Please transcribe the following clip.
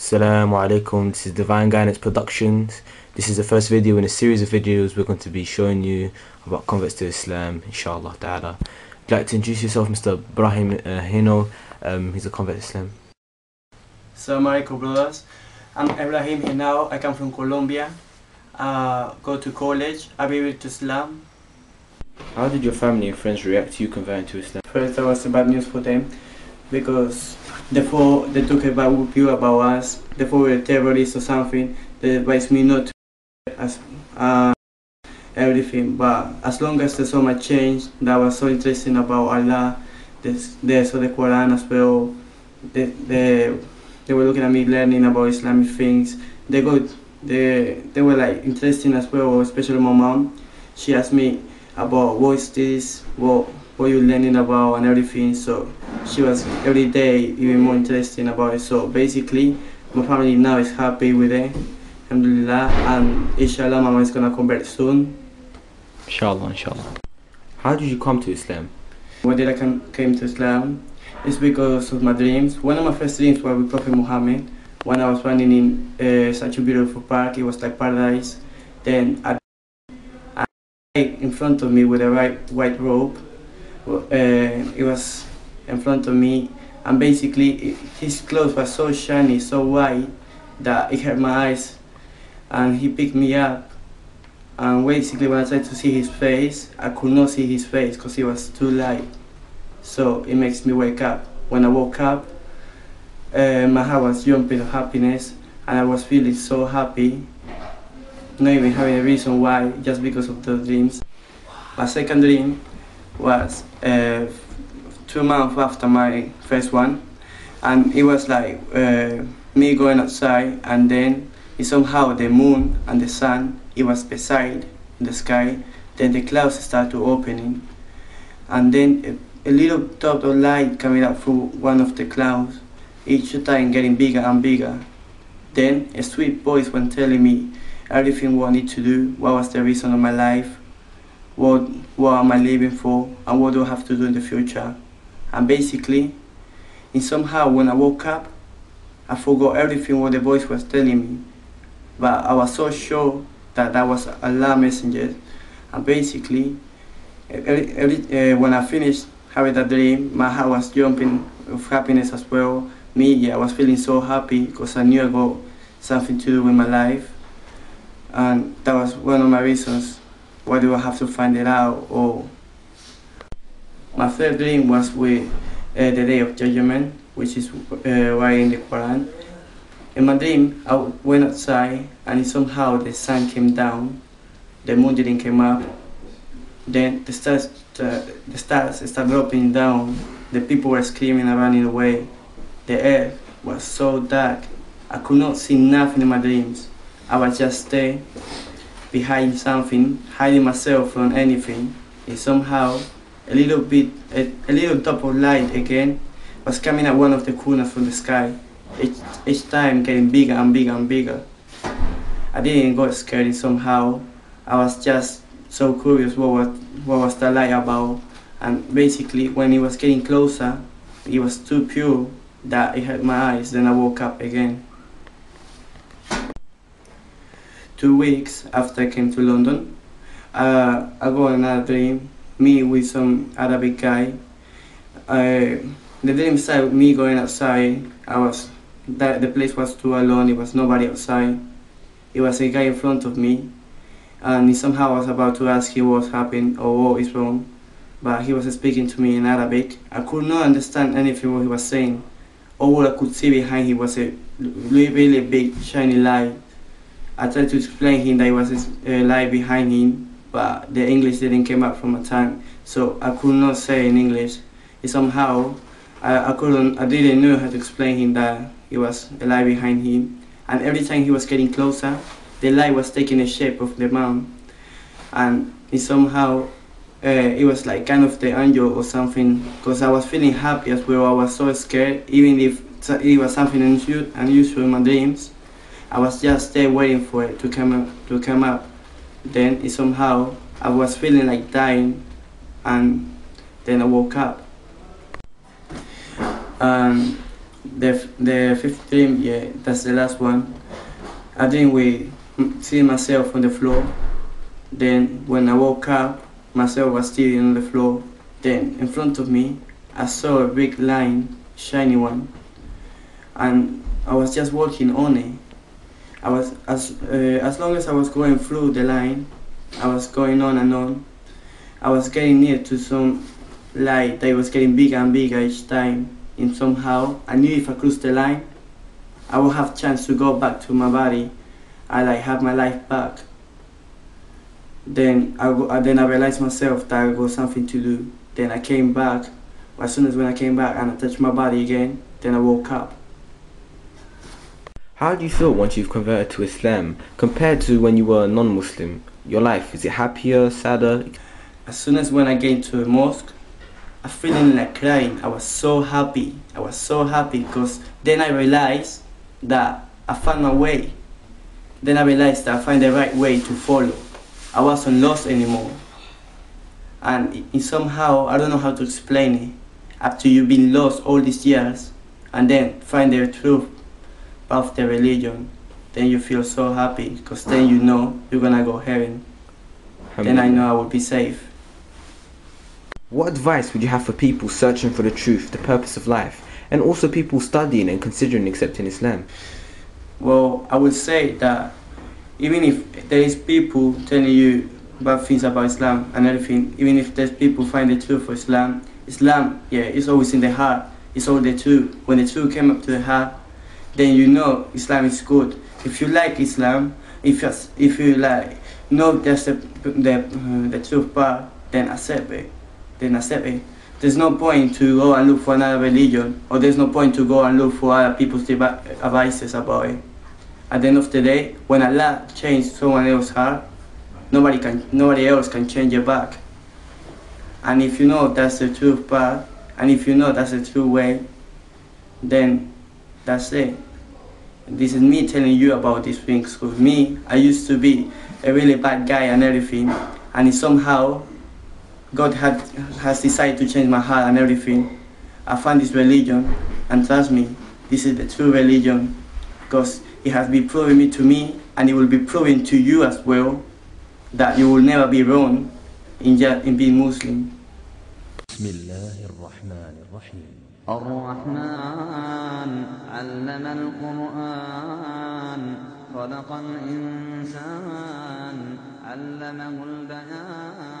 Assalamu alaikum, this is Divine Guidance Productions. This is the first video in a series of videos we're going to be showing you about converts to Islam, inshallah ta'ala. I'd like to introduce yourself, Mr. Ibrahim Hino. He's a convert to Islam. Assalamu alaikum, brothers. I'm Ibrahim Hino. I come from Colombia. Go to college. I believe to Islam. How did your family and friends react to you converting to Islam? First, that was bad news for them because therefore they took a bad view about us. Therefore, we were terrorists or something. They advised me not to as everything. But as long as there's so much change, that was so interesting about Allah. They saw the Quran as well. They were looking at me learning about Islamic things. They were like interesting as well, especially my mom. She asked me about what is this, what you learning about and everything. So she was every day even more interesting about it. So basically my family now is happy with it, alhamdulillah, and inshallah mama is gonna convert soon. Inshallah. How did you come to Islam? Why did I came to Islam? It's because of my dreams. One of my first dreams was with Prophet Muhammad. When I was running in such a beautiful park, it was like paradise. Then in front of me with a white robe. It was in front of me, and basically his clothes were so shiny, so white, that it hurt my eyes. And he picked me up, and basically when I tried to see his face, I could not see his face because it was too light. So it makes me wake up. When I woke up, my heart was jumping with happiness, and I was feeling so happy, not even having a reason why, just because of those dreams. My second dream was 2 months after my first one, and it was like me going outside, and then somehow the moon and the sun, it was beside the sky. Then the clouds started to opening, and then a little dot of light coming out through one of the clouds, each time getting bigger and bigger. Then a sweet voice was telling me everything what I need to do, what was the reason of my life, what am I living for, and what do I have to do in the future. And basically, somehow when I woke up, I forgot everything what the voice was telling me. But I was so sure that that was Allah messenger. And basically, when I finished having that dream, my heart was jumping with happiness as well. I was feeling so happy because I knew I got something to do with my life. And that was one of my reasons. Why do I have to find it out? Or my third dream was with the Day of Judgment, which is right in the Quran. In my dream, I went outside, and somehow the sun came down, the moon didn't come up. Then the stars started dropping down. The people were screaming and running away. The air was so dark. I could not see nothing in my dreams. I was just there, behind something, hiding myself from anything. And somehow, a little dot of light again was coming at one of the corners from the sky. Each time getting bigger and bigger and bigger. I didn't get scared, and somehow I was just so curious what was the light about. And basically, when it was getting closer, it was too pure that it hurt my eyes. Then I woke up again. 2 weeks after I came to London, I got another dream, me with some Arabic guy. The dream started with me going outside. The place was too alone, it was nobody outside. It was a guy in front of me, and somehow I was about to ask him what happened or what is wrong, but he was speaking to me in Arabic. I could not understand anything what he was saying. All I could see behind him was a really big shiny light. I tried to explain him that it was a light behind him, but the English didn't come up from my tongue, so I could not say in English. Somehow I didn't know how to explain him that it was a light behind him. And every time he was getting closer, the light was taking the shape of the man, and somehow it was like kind of the angel or something, because I was feeling happy as well. I was so scared, even if it was something unusual in my dreams. I was just there waiting for it to come up. Then somehow I was feeling like dying, and then I woke up. the fifth dream, yeah, that's the last one. I dream we see myself on the floor. Then when I woke up, myself was still on the floor. Then in front of me, I saw a big line, shiny one, and I was just walking on it. I was as long as I was going through the line, I was going on and on. I was getting near to some light that was getting bigger and bigger each time. And somehow I knew if I crossed the line, I would have chance to go back to my body. I like have my life back. Then I realized myself that I got something to do. Then I came back. As soon as when I came back and I touched my body again, then I woke up. How do you feel once you've converted to Islam compared to when you were a non-Muslim? Your life, is it happier, sadder? As soon as when I get into a mosque, I feeling like crying. I was so happy. I was so happy because then I realized that I found my way. Then I realized that I find the right way to follow. I wasn't lost anymore. And somehow, I don't know how to explain it. After you've been lost all these years, and then find the truth of the religion, then you feel so happy because then you know you're gonna go heaven. Then I know I will be safe. What advice would you have for people searching for the truth, the purpose of life, and also people studying and considering accepting Islam? Well, I would say that even if there is people telling you bad things about Islam and everything, even if there's people find the truth for Islam, yeah, it's always in the heart. It's all the truth. When the truth came up to the heart, then you know Islam is good. If you like Islam, if you like know that's the truth part, then accept it. There's no point to go and look for another religion, or there's no point to go and look for other people's advices about it. At the end of the day, when Allah changed someone else's heart, nobody else can change it back. And if you know that's the truth path, and if you know that's the true way, then that's it. This is me telling you about these things. With me, I used to be a really bad guy and everything, and somehow God has decided to change my heart and everything. I found this religion, and trust me, this is the true religion, because it has been proven to me, and it will be proven to you as well, that you will never be wrong in being Muslim. بسم الله الرحمن الرحيم الرحمن علم القرآن خلق الإنسان علمه البيان